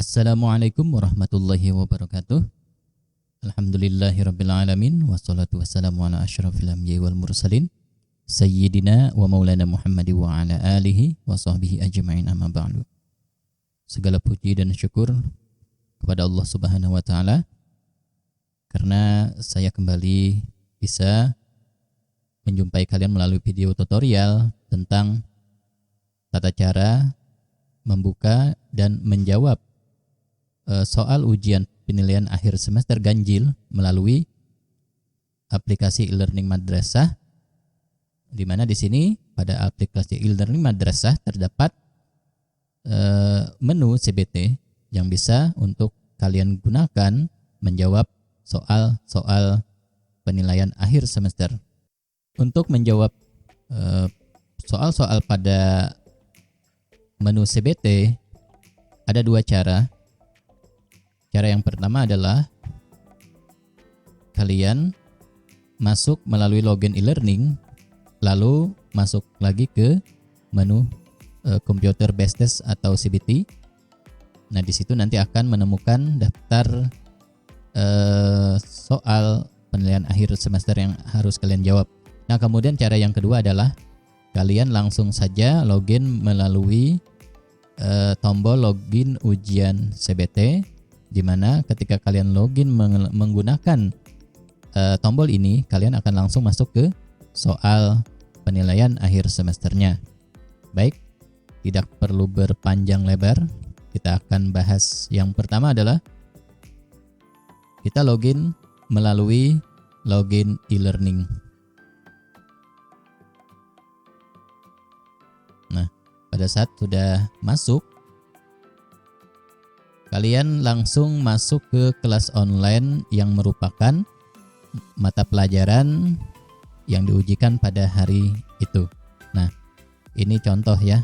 Assalamualaikum warahmatullahi wabarakatuh. Alhamdulillahirrabbilalamin. Wassalatu wassalamu ala ashrafil anbiya'i wal mursalin Sayyidina wa maulana Muhammadi wa ala alihi wa sahbihi ajma'in amma ba'du. Segala puji dan syukur kepada Allah subhanahu wa ta'ala, karena saya kembali bisa menjumpai kalian melalui video tutorial tentang tata cara membuka dan menjawab soal ujian penilaian akhir semester ganjil melalui aplikasi e-learning madrasah, di mana di sini pada aplikasi e-learning madrasah terdapat menu CBT yang bisa untuk kalian gunakan menjawab soal-soal penilaian akhir semester. Untuk menjawab soal-soal pada menu CBT ada dua cara. Cara yang pertama adalah kalian masuk melalui login e-learning, lalu masuk lagi ke menu Computer Based Test atau CBT. Nah, di situ nanti akan menemukan daftar soal penilaian akhir semester yang harus kalian jawab. Nah, kemudian cara yang kedua adalah kalian langsung saja login melalui tombol login ujian CBT, di mana ketika kalian login menggunakan tombol ini, kalian akan langsung masuk ke soal penilaian akhir semesternya. Baik, tidak perlu berpanjang lebar, kita akan bahas yang pertama adalah kita login melalui login e-learning. Nah, pada saat sudah masuk, kalian langsung masuk ke kelas online yang merupakan mata pelajaran yang diujikan pada hari itu. Nah, ini contoh ya.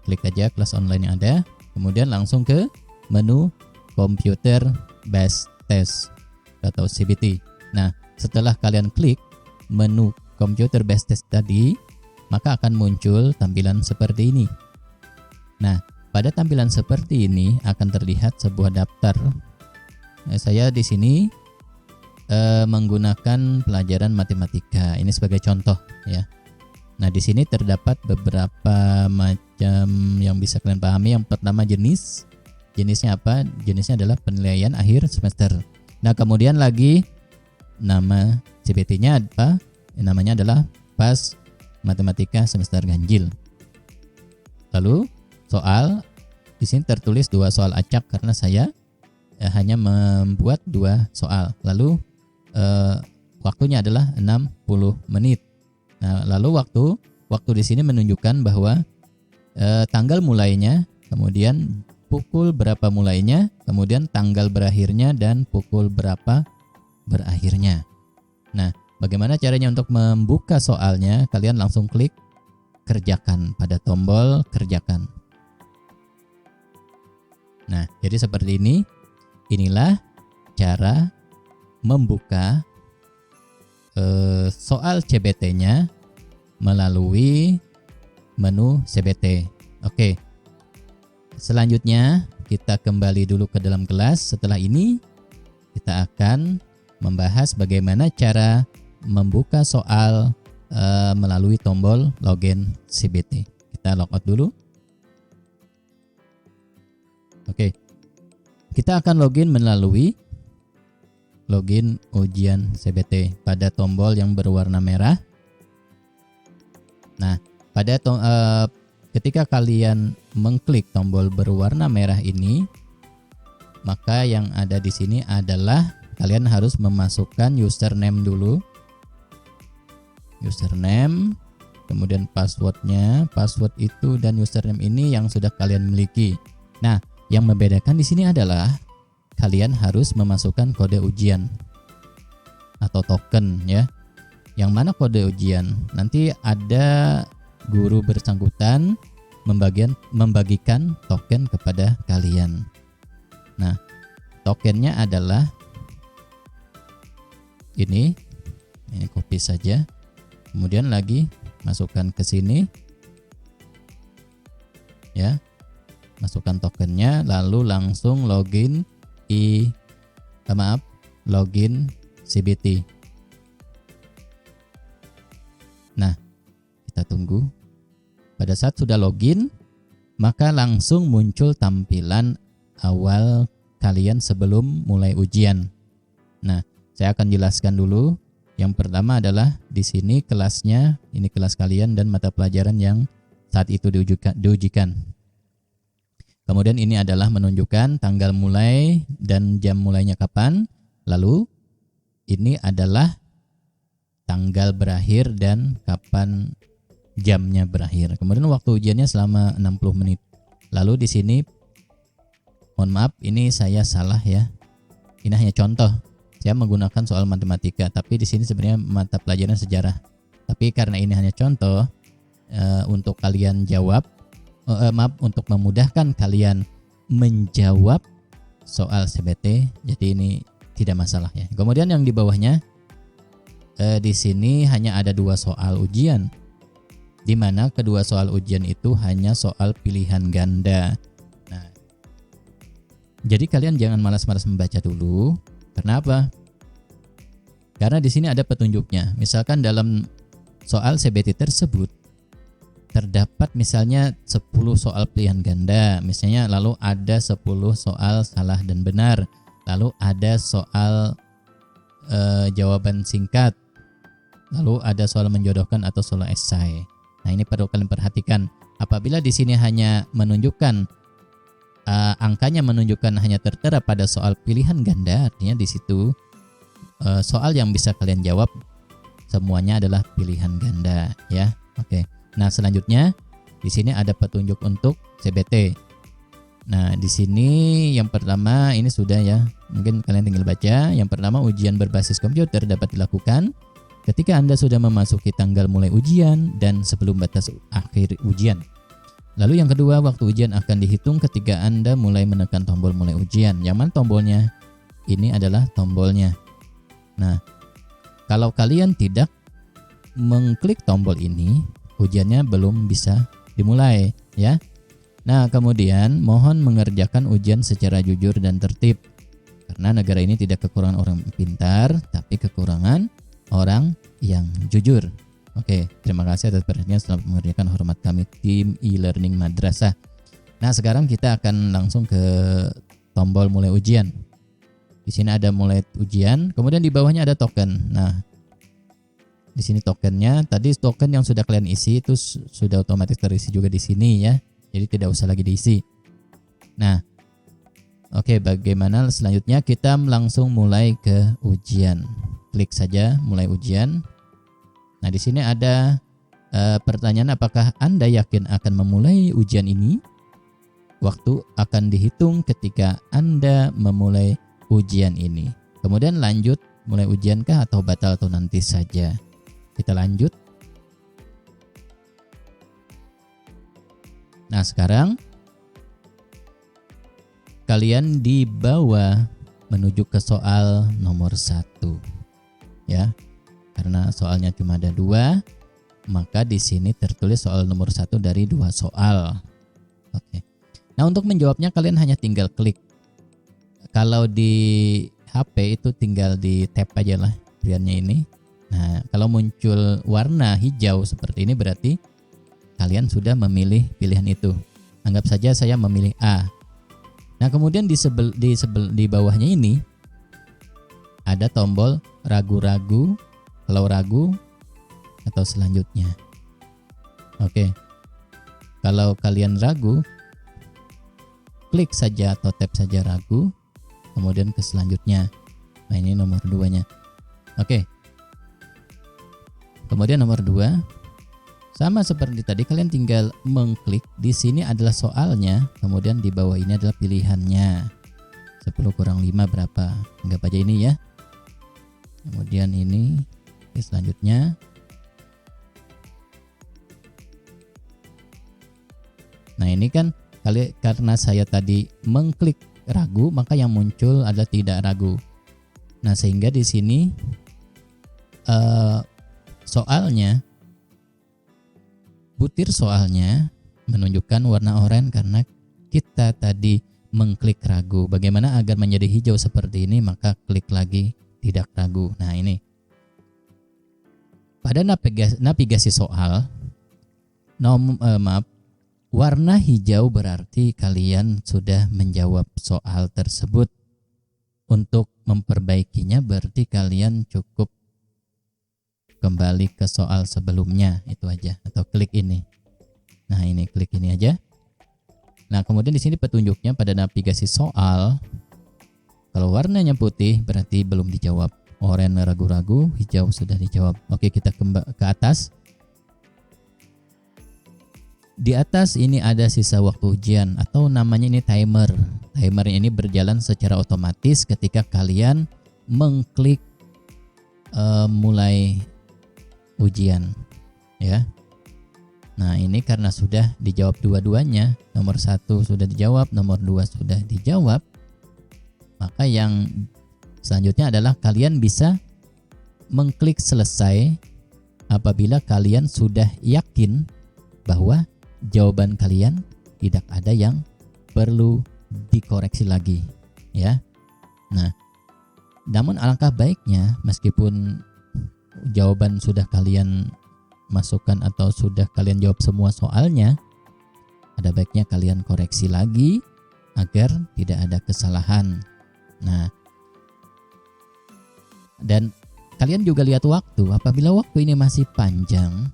Klik aja kelas online yang ada, kemudian langsung ke menu Computer Based Test atau CBT. Nah, setelah kalian klik menu Computer Based Test tadi, maka akan muncul tampilan seperti ini. Nah, pada tampilan seperti ini akan terlihat sebuah daftar. Saya di sini menggunakan pelajaran matematika. Ini sebagai contoh ya. Nah, di sini terdapat beberapa macam yang bisa kalian pahami. Yang pertama jenisnya apa? Jenisnya adalah penilaian akhir semester. Nah, kemudian lagi nama CBT-nya apa? Namanya adalah PAS Matematika Semester Ganjil. Lalu soal di sini tertulis 2 soal acak karena saya hanya membuat 2 soal. Lalu waktunya adalah 60 menit. Nah, lalu waktu di sini menunjukkan bahwa tanggal mulainya, kemudian pukul berapa mulainya, kemudian tanggal berakhirnya dan pukul berapa berakhirnya. Nah, bagaimana caranya untuk membuka soalnya? Kalian langsung klik kerjakan pada tombol kerjakan. Nah, jadi seperti ini. Inilah cara membuka soal CBT-nya melalui menu CBT. Oke. Selanjutnya kita kembali dulu ke dalam kelas. Setelah ini kita akan membahas bagaimana cara membuka soal melalui tombol login CBT. Kita logout dulu. Oke, kita akan login melalui login ujian CBT pada tombol yang berwarna merah. Nah, ketika kalian mengklik tombol berwarna merah ini, maka yang ada di sini adalah kalian harus memasukkan username dulu. Username, kemudian passwordnya. Password itu dan username ini yang sudah kalian miliki. Nah, yang membedakan di sini adalah kalian harus memasukkan kode ujian atau token ya. Yang mana kode ujian? Nanti ada guru bersangkutan membagikan token kepada kalian. Nah, tokennya adalah ini copy saja. Kemudian lagi masukkan ke sini ya. masukkan tokennya, lalu langsung login login CBT. Nah, kita tunggu. Pada saat sudah login, maka langsung muncul tampilan awal kalian sebelum mulai ujian. Nah, saya akan jelaskan dulu. Yang pertama adalah di sini kelasnya, ini kelas kalian dan mata pelajaran yang saat itu diujikan. Kemudian ini adalah menunjukkan tanggal mulai dan jam mulainya kapan. Lalu ini adalah tanggal berakhir dan kapan jamnya berakhir. Kemudian waktu ujiannya selama 60 menit. Lalu di sini mohon maaf, ini saya salah ya. Ini hanya contoh. Saya menggunakan soal matematika, tapi di sini sebenarnya mata pelajaran sejarah. Tapi karena ini hanya contoh, untuk kalian jawab, untuk memudahkan kalian menjawab soal CBT, jadi ini tidak masalah ya. Kemudian yang di bawahnya, di sini hanya ada 2 soal ujian, di mana kedua soal ujian itu hanya soal pilihan ganda. Nah, jadi kalian jangan malas-malas membaca dulu. Kenapa? Karena di sini ada petunjuknya. Misalkan dalam soal CBT tersebut terdapat misalnya 10 soal pilihan ganda, misalnya, lalu ada 10 soal salah dan benar, lalu ada soal jawaban singkat, lalu ada soal menjodohkan atau soal esai. Nah, ini perlu kalian perhatikan. Apabila di sini hanya menunjukkan angkanya menunjukkan hanya tertera pada soal pilihan ganda, artinya di situ soal yang bisa kalian jawab semuanya adalah pilihan ganda ya. Oke. Nah, selanjutnya di sini ada petunjuk untuk CBT. Nah, di sini yang pertama ini sudah ya. Mungkin kalian tinggal baca. Yang pertama, ujian berbasis komputer dapat dilakukan ketika Anda sudah memasuki tanggal mulai ujian dan sebelum batas akhir ujian. Lalu yang kedua, waktu ujian akan dihitung ketika Anda mulai menekan tombol mulai ujian. Yang mana tombolnya? Ini adalah tombolnya. Nah, kalau kalian tidak mengklik tombol ini, ujiannya belum bisa dimulai ya. Nah, kemudian mohon mengerjakan ujian secara jujur dan tertib. Karena negara ini tidak kekurangan orang pintar, tapi kekurangan orang yang jujur. Oke, terima kasih atas perhatiannya. Selamat mengerjakan, hormat kami tim e-learning madrasah. Nah, sekarang kita akan langsung ke tombol mulai ujian. Di sini ada mulai ujian, kemudian di bawahnya ada token. Nah, di sini tokennya, tadi token yang sudah kalian isi itu sudah otomatis terisi juga di sini ya. Jadi tidak usah lagi diisi. Nah, oke, bagaimana selanjutnya? Kita langsung mulai ke ujian. Klik saja mulai ujian. Nah, di sini ada pertanyaan, apakah Anda yakin akan memulai ujian ini? Waktu akan dihitung ketika Anda memulai ujian ini. Kemudian lanjut, mulai ujiankah atau batal atau nanti saja. Kita lanjut. Nah, sekarang kalian dibawa menuju ke soal nomor 1 ya. Karena soalnya cuma ada 2, maka di sini tertulis soal nomor 1 dari 2 soal. Oke. Nah, untuk menjawabnya kalian hanya tinggal klik. Kalau di HP itu tinggal di tap aja lah pilihannya ini. Nah, kalau muncul warna hijau seperti ini berarti kalian sudah memilih pilihan itu. Anggap saja saya memilih A. Nah, kemudian di bawahnya ini ada tombol ragu-ragu, kalau ragu atau selanjutnya. Oke. Kalau kalian ragu, klik saja atau tap saja ragu, kemudian ke selanjutnya. Nah, ini nomor 2-nya. Oke. Kemudian nomor 2, sama seperti tadi, kalian tinggal mengklik. Di sini adalah soalnya, kemudian di bawah ini adalah pilihannya. 10 kurang 5 berapa? Anggap aja ini ya. Kemudian ini, selanjutnya. Nah, ini kan karena saya tadi mengklik ragu, maka yang muncul adalah tidak ragu. Nah, sehingga di sini soalnya, butir soalnya menunjukkan warna oranye karena kita tadi mengklik ragu. Bagaimana agar menjadi hijau seperti ini? Maka klik lagi tidak ragu. Nah ini. Pada navigasi soal, warna hijau berarti kalian sudah menjawab soal tersebut. Untuk memperbaikinya berarti kalian cukup kembali ke soal sebelumnya, itu aja, atau klik ini. Nah ini, klik ini aja. Nah kemudian di sini petunjuknya pada navigasi soal, kalau warnanya putih berarti belum dijawab, oranye ragu-ragu, hijau sudah dijawab. Oke, kita ke atas. Di atas ini ada sisa waktu ujian atau namanya ini timer. Timer ini berjalan secara otomatis ketika kalian mengklik mulai ujian, ya. Nah ini karena sudah dijawab dua-duanya, nomor 1 sudah dijawab, nomor 2 sudah dijawab, maka yang selanjutnya adalah kalian bisa mengklik selesai apabila kalian sudah yakin bahwa jawaban kalian tidak ada yang perlu dikoreksi lagi, ya. Nah, namun alangkah baiknya meskipun jawaban sudah kalian masukkan atau sudah kalian jawab semua soalnya, ada baiknya kalian koreksi lagi agar tidak ada kesalahan. Nah, dan kalian juga lihat waktu. Apabila waktu ini masih panjang,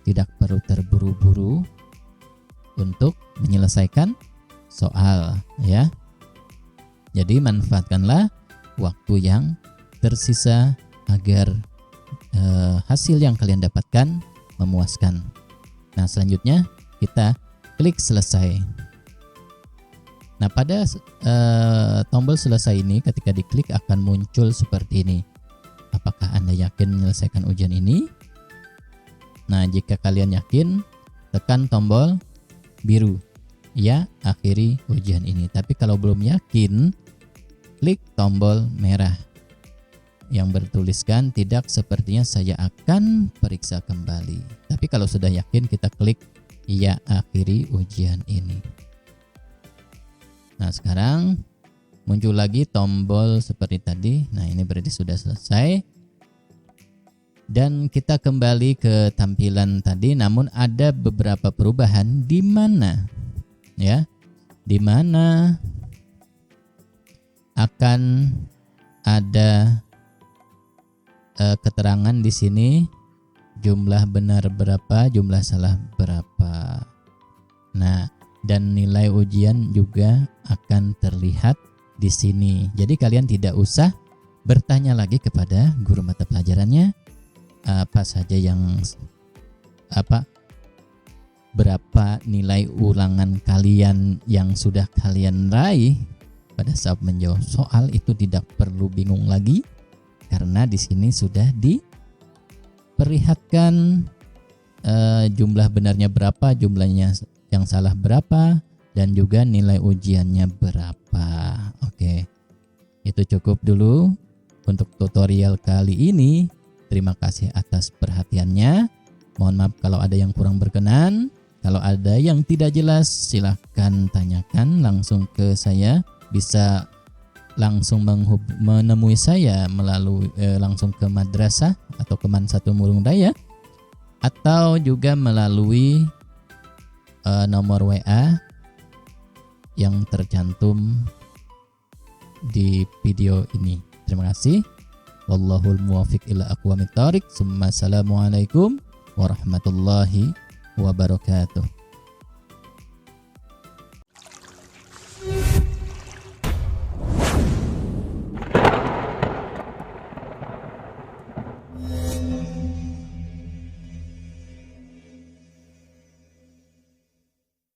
tidak perlu terburu-buru untuk menyelesaikan soal, ya. Jadi manfaatkanlah waktu yang tersisa agar hasil yang kalian dapatkan memuaskan. Nah selanjutnya kita klik selesai. Nah pada tombol selesai ini ketika diklik akan muncul seperti ini. Apakah Anda yakin menyelesaikan ujian ini? Nah jika kalian yakin, tekan tombol biru, ya, akhiri ujian ini. Tapi kalau belum yakin, klik tombol merah yang bertuliskan tidak, sepertinya saya akan periksa kembali. Tapi kalau sudah yakin, kita klik ya, akhiri ujian ini. Nah sekarang muncul lagi tombol seperti tadi. Nah ini berarti sudah selesai. Dan kita kembali ke tampilan tadi, namun ada beberapa perubahan di mana, ya, di mana akan ada keterangan di sini jumlah benar berapa, jumlah salah berapa. Nah, dan nilai ujian juga akan terlihat di sini. Jadi kalian tidak usah bertanya lagi kepada guru mata pelajarannya apa saja yang berapa nilai ulangan kalian yang sudah kalian raih pada saat menjawab soal. Itu tidak perlu bingung lagi karena di sini sudah diperlihatkan jumlah benarnya berapa, jumlahnya yang salah berapa, dan juga nilai ujiannya berapa. Oke, itu cukup dulu untuk tutorial kali ini. Terima kasih atas perhatiannya. Mohon maaf kalau ada yang kurang berkenan. Kalau ada yang tidak jelas, silahkan tanyakan langsung ke saya. Bisa langsung menemui saya melalui langsung ke madrasah atau ke Man 1 Murung Raya, atau juga melalui nomor WA yang tercantum di video ini. Terima kasih. Wallahul muwaffiq ila aqwamit thoriq. Assalamualaikum warahmatullahi wabarakatuh.